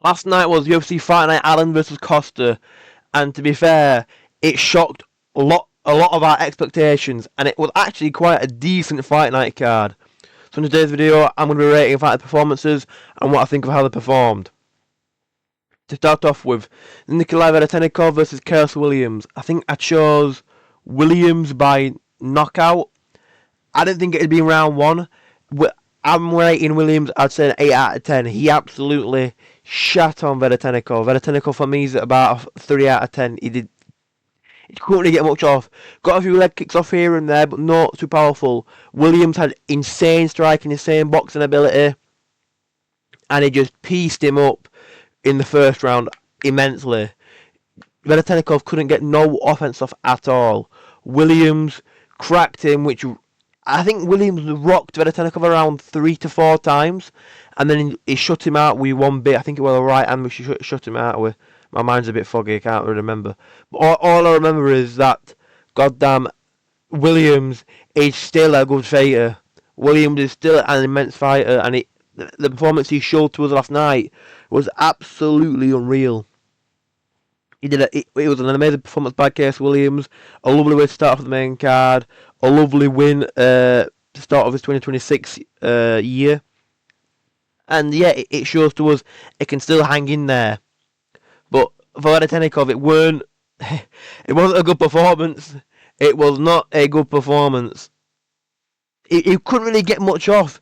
Last night was UFC Fight Night Allen versus Costa, and to be fair, it shocked a lot of our expectations, and it was actually quite a decent fight night card. So in today's video, I'm going to be rating fighter performances and what I think of how they performed. To start off with, Nikolai Vedetenikov versus Chaos Williams. I think I chose Williams by knockout. I didn't think it'd be round one. I'm rating Williams, I'd say an 8 out of 10. He absolutely shat on Vedetenikov. Vedetenikov for me is about a 3 out of 10. He couldn't really get much off. Got a few leg kicks off here and there, but not too powerful. Williams had insane striking, insane boxing ability, and he just pieced him up in the first round immensely. Vedetenikov couldn't get no offense off at all. Williams cracked him, which I think Williams rocked Vedetenikov around 3 to 4 times, and then he shut him out with one bit. I think it was a right hand which he shut him out with. My mind's a bit foggy, I can't really remember. But all I remember is that, goddamn, Williams is still a good fighter. Williams is still an immense fighter, and the performance he showed to us last night was absolutely unreal. It was an amazing performance by Case Williams. A lovely way to start off the main card. A lovely win to start off his 2026 year. And yeah, it shows to us it can still hang in there. But for Vedetenikov, it wasn't a good performance. It was not a good performance. He couldn't really get much off.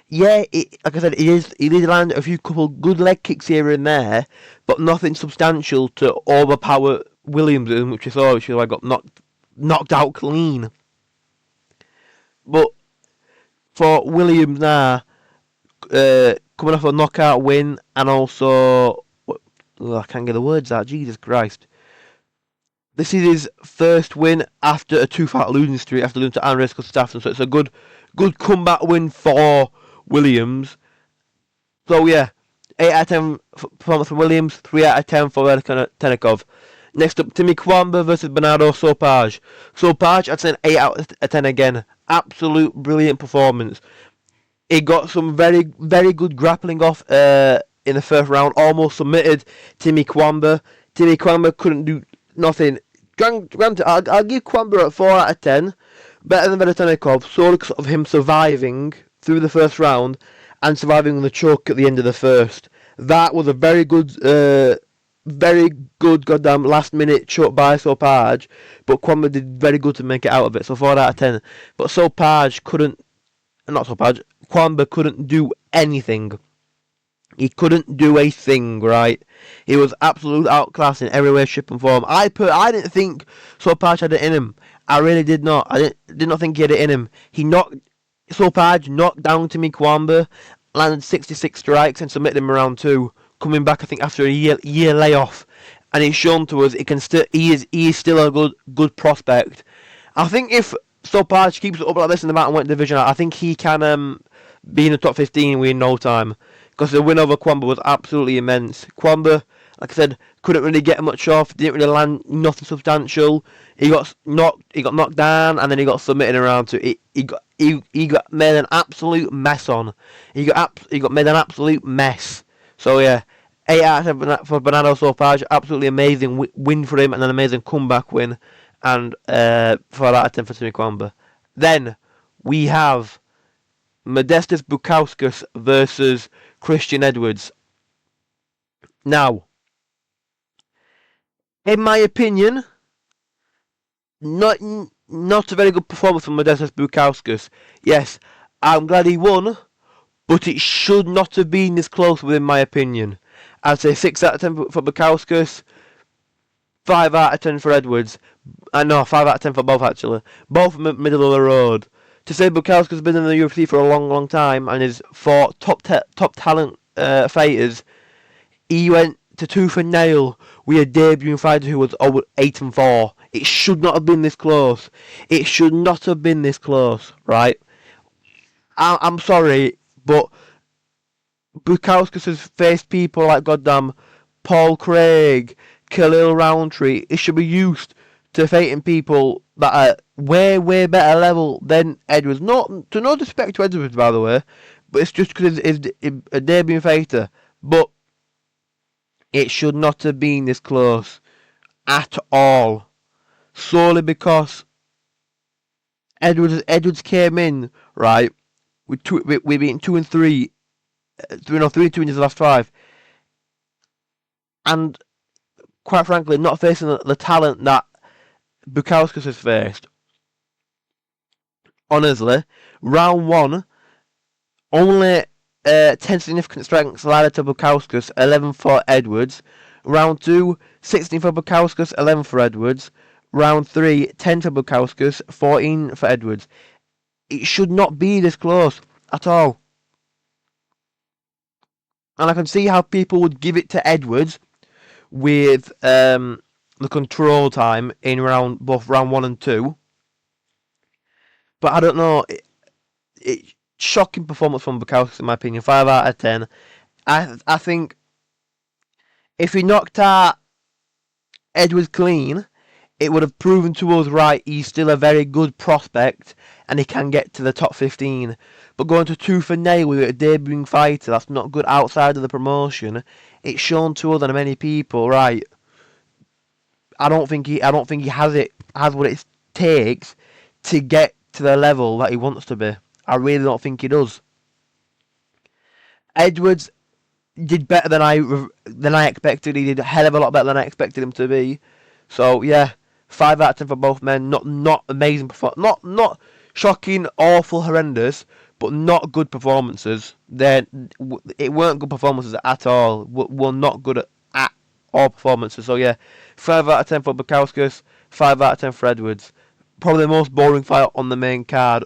Yeah, like I said, he did land a couple good leg kicks here and there, but nothing substantial to overpower Williams, which I saw, which I got knocked out clean. But for Williams now, coming off a knockout win, and also, I can't get the words out. Jesus Christ! This is his first win after a 2-fight losing streak, after losing to Andres Costa. So it's a good comeback win for Williams. So yeah, 8 out of 10 performance from Williams, 3 out of 10 for Vedetenikov. Next up, Timmy Kwamba versus Bernardo Sopage. Sopage, I'd say an 8 out of 10 again. Absolute brilliant performance. He got some very, very good grappling off in the first round. Almost submitted Timmy Kwamba. Timmy Kwamba couldn't do nothing. Granted, I'll give Kwamba a 4 out of 10. Better than Vedetenikov, solely because of him surviving through the first round and surviving the choke at the end of the first. That was a very good goddamn last minute choke by Sopage, but Kwamba did very good to make it out of it, so 4 out of 10. But Kwamba couldn't do anything. He couldn't do a thing, right? He was absolute outclassed in every way, shape and form. I didn't think Sopage had it in him. I really did not. I did not think he had it in him. Sopage knocked down Timmy Kwamba, landed 66 strikes and submitted him around 2, coming back I think after a year layoff, and it's shown to us he is still a good prospect. I think if Sopage keeps it up like this in the bantamweight division, I think he can be in the top 15 within no time, because the win over Kwamba was absolutely immense. Kwamba, like I said, couldn't really get much off, didn't really land nothing substantial. He got knocked down, and then he got submitted around to. He got made an absolute mess on. He got made an absolute mess. So yeah, 8 out of 10 for Bernardo Sopage. Absolutely amazing win for him, and an amazing comeback win, and 4 out of 10 for Timmy Kwamba. Then we have Modestas Bukauskas versus Christian Edwards. Now, in my opinion, not a very good performance from Modestas Bukauskas. Yes, I'm glad he won, but it should not have been this close within my opinion. I'd say 6 out of 10 for Bukauskas, 5 out of 10 for Edwards. 5 out of 10 for both actually. Both middle of the road. To say Bukauskas has been in the UFC for a long time and is fought top talent fighters, he went to tooth and nail with a debuting fighter who was 8-4. It should not have been this close. It should not have been this close, right? I'm sorry, but Bukauskas has faced people like goddamn Paul Craig, Khalil Roundtree. He should be used to fighting people that are way better level than Edwards. No disrespect to Edwards, by the way, but it's just because he's a debuting fighter. But It should not have been this close at all. Solely because Edwards came in, right, we beaten 2 and 3, 3 and 2 in his last 5. And quite frankly, not facing the talent that Bukauskas has faced. Honestly, round 1, only 10 significant strikes added to Bukauskas, 11 for Edwards. Round 2, 16 for Bukauskas, 11 for Edwards. Round 3, 10 for Bukauskas, 14 for Edwards. It should not be this close at all. And I can see how people would give it to Edwards with the control time in both round 1 and 2. But I don't know. Shocking performance from Bukowski, in my opinion. 5 out of 10. I think if he knocked out Edwards clean, it would have proven to us right he's still a very good prospect and he can get to the top 15. But going to tooth and nail with a debuting fighter that's not good outside of the promotion, it's shown to us and many people, right? I don't think he has what it takes to get to the level that he wants to be. I really don't think he does. Edwards did better than I expected. He did a hell of a lot better than I expected him to be. So yeah, 5 out of 10 for both men. Not amazing performance. Not shocking, awful, horrendous, but not good performances. It weren't good performances at all. Were not good at all performances. So yeah, 5 out of 10 for Bukauskas, 5 out of 10 for Edwards. Probably the most boring fight on the main card.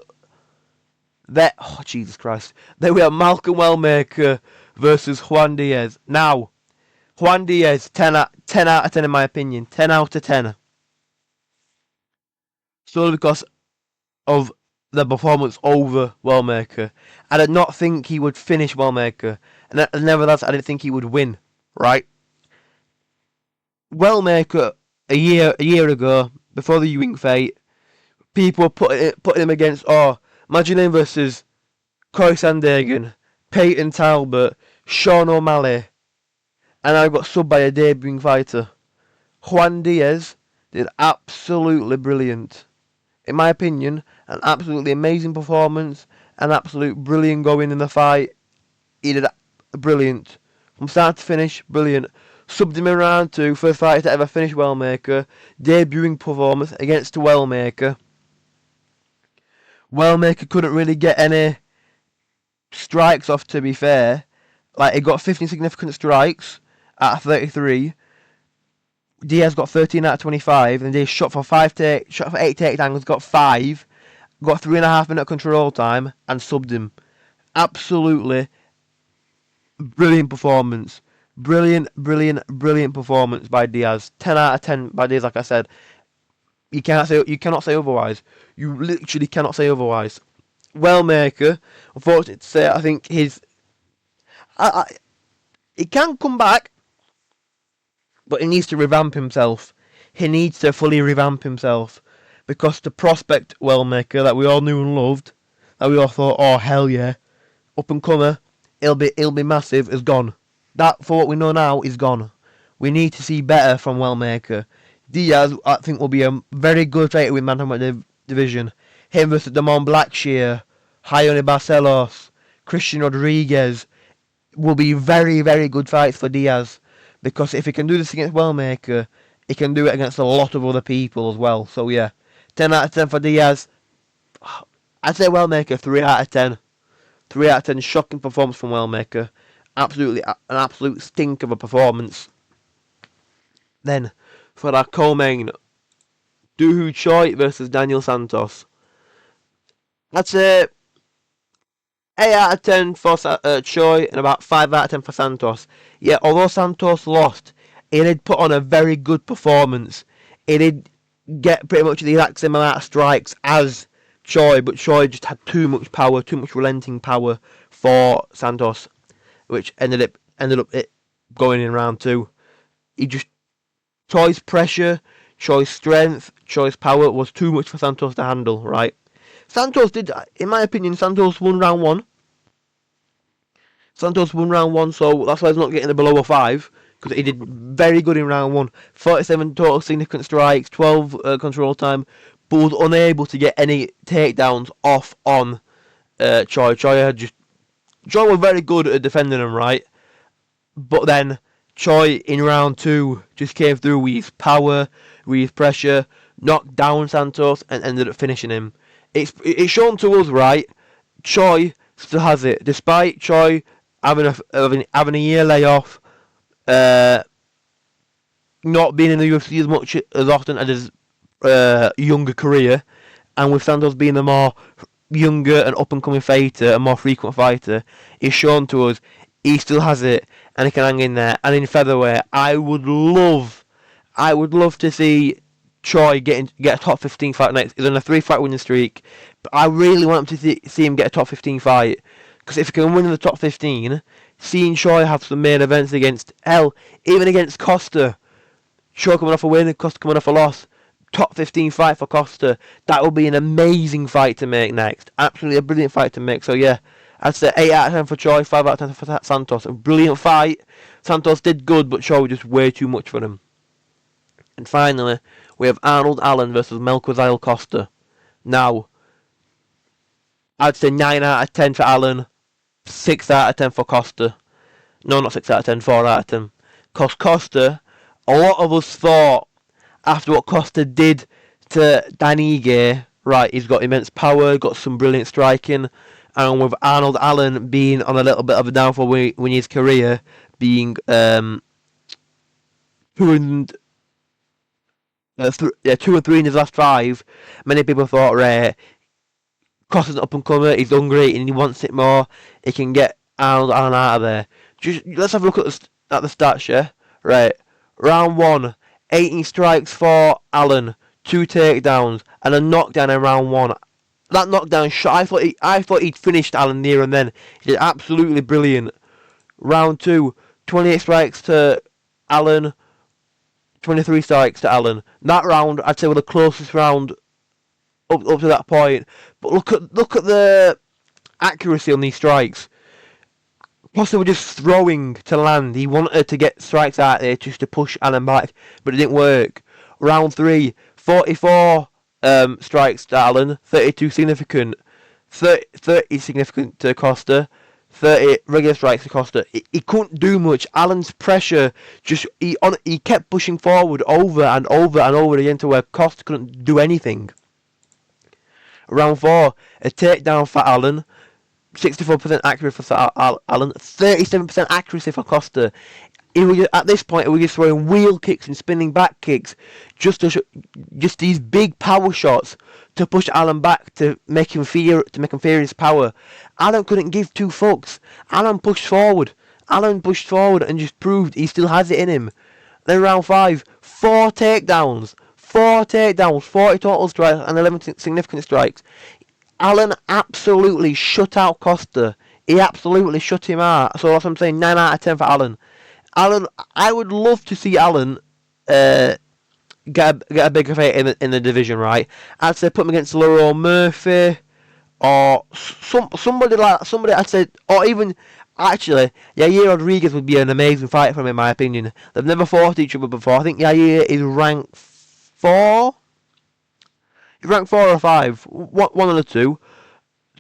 Oh Jesus Christ! Then we have Malcolm Wellmaker versus Juan Diaz. Now, Juan Diaz, 10 out of 10 in my opinion. 10 out of 10. Solely because of the performance over Wellmaker. I did not think he would finish Wellmaker. And nevertheless, I didn't think he would win. Right? Wellmaker, a year ago, before the Ewing fight, people were putting him against, imagine him versus Corey Sandhagen, Peyton Talbot, Sean O'Malley, and I got subbed by a debuting fighter. Juan Diaz did absolutely brilliant. In my opinion, an absolutely amazing performance, an absolute brilliant going in the fight. He did brilliant. From start to finish, brilliant. Subbed him in round 2, first fighter to ever finish Wellmaker. Debuting performance against Wellmaker. Wellmaker couldn't really get any strikes off, to be fair. Like, he got 15 significant strikes out of 33. Diaz got 13 out of 25, and Diaz shot for 8 takedowns, got 5, got 3.5 minute control time, and subbed him. Absolutely brilliant performance. Brilliant performance by Diaz. 10 out of 10 by Diaz, like I said. You cannot say otherwise. You literally cannot say otherwise. Wellmaker, unfortunately to say, I think he can come back, but he needs to revamp himself. He needs to fully revamp himself, because the prospect Wellmaker that we all knew and loved, that we all thought, oh hell yeah, up and comer, he'll be massive, is gone. That, for what we know now, is gone. We need to see better from Wellmaker. Diaz, I think, will be a very good fighter with Bantamweight division. Him versus Damon Blackshear, Hayone Barcelos, Christian Rodriguez will be very, very good fights for Diaz. Because if he can do this against Wellmaker, he can do it against a lot of other people as well. So yeah, 10 out of 10 for Diaz. I'd say Wellmaker, 3 out of 10. 3 out of 10, shocking performance from Wellmaker. Absolutely, an absolute stink of a performance. Then, for our co-main, Doohoo Choi versus Daniel Santos. I'd say 8 out of 10 for Choi and about 5 out of 10 for Santos. Yeah, although Santos lost, he did put on a very good performance. He did get pretty much the exact same amount of strikes as Choi, but Choi just had too much power, too much relenting power for Santos, which ended up it going in round 2. Choi's pressure, Choi's strength, Choi's power was too much for Santos to handle, right? Santos did, in my opinion, Santos won round 1. So that's why he's not getting the below a 5. because he did very good in round 1. 47 total significant strikes, 12 control time, but was unable to get any takedowns off on Choi. Choi was very good at defending him, right? But then Choi in round 2 just came through with his power, with his pressure, knocked down Santos and ended up finishing him. It's shown to us, right? Choi still has it, despite Choi having a year layoff, not being in the UFC as much as often as his younger career, and with Santos being a more younger and up and coming fighter, a more frequent fighter, it's shown to us he still has it and he can hang in there. And in featherweight, I would love to see Choi get a top 15 fight next. He's on a 3-fight winning streak, but I really want to see him get a top 15 fight, because if he can win in the top 15, seeing Choi have some main events against even against Costa, Choi coming off a win, Costa coming off a loss, top 15 fight for Costa, that would be an amazing fight to make next. Absolutely a brilliant fight to make. So yeah, I'd say 8 out of 10 for Choi, 5 out of 10 for Santos. A brilliant fight. Santos did good, but Choi was just way too much for him. And finally, we have Arnold Allen versus Melquizael Costa. Now, I'd say 9 out of 10 for Allen, 6 out of 10 for Costa. No, not 6 out of 10, 4 out of 10. Because Costa, a lot of us thought, after what Costa did to Dan Ige, right, he's got immense power, got some brilliant striking, and with Arnold Allen being on a little bit of a downfall when his career, being 2 and 3 in his last 5, many people thought, right, Costa's an up and comer, he's hungry and he wants it more, he can get Arnold Allen out of there. Let's have a look at the stats, yeah? Right, round 1, 18 strikes for Allen, 2 takedowns, and a knockdown in round 1. That knockdown shot, I thought he'd finished Allen there and then. He did absolutely brilliant. Round 2, 28 strikes to Allen, 23 strikes to Allen. That round, I'd say, was the closest round up to that point. But look at the accuracy on these strikes. Costa was just throwing to land. He wanted to get strikes out there just to push Allen back, but it didn't work. Round 3, 44 strikes to Allen, 32 significant, 30 significant to Costa, 30 regular strikes to Costa. He couldn't do much. Allen's pressure he kept pushing forward over and over and over again to where Costa couldn't do anything. Round 4, a takedown for Allen. 64% accuracy for Allen, 37% accuracy for Costa. At this point, he was just throwing wheel kicks and spinning back kicks, just these big power shots to push Allen back, to make him fear his power. Allen couldn't give 2 fucks. Allen pushed forward and just proved he still has it in him. Then round 5, 4 takedowns, 40 total strikes and 11 significant strikes. Allen absolutely shut out Costa. He absolutely shut him out. So that's what I'm saying, 9 out of 10 for Allen. I would love to see Allen get a bigger fight in the division, right? I'd say put him against Laurel Murphy or somebody I'd say, or even actually Yair Rodriguez would be an amazing fight for him in my opinion. They've never fought each other before. I think Yair is ranked 4. He's ranked 4 or 5, one of the 2.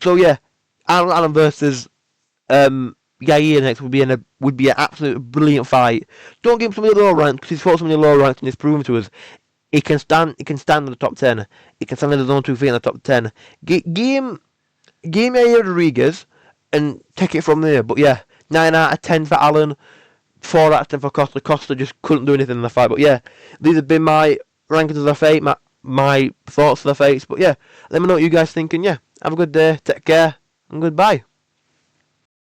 So yeah, Allen versus Yair next would be an absolute brilliant fight. Don't give him some of the lower ranks, because he's fought some of the lower ranks and he's proven to us he can stand in the top 10. He can stand in his own 2 feet in the top 10. Give him Yair Rodriguez and take it from there. But yeah, 9 out of 10 for Allen, 4 out of 10 for Costa. Costa just couldn't do anything in the fight. But yeah, these have been my rankings of the fight, my thoughts of the fights. But yeah, let me know what you guys think, and yeah, have a good day, take care, and goodbye.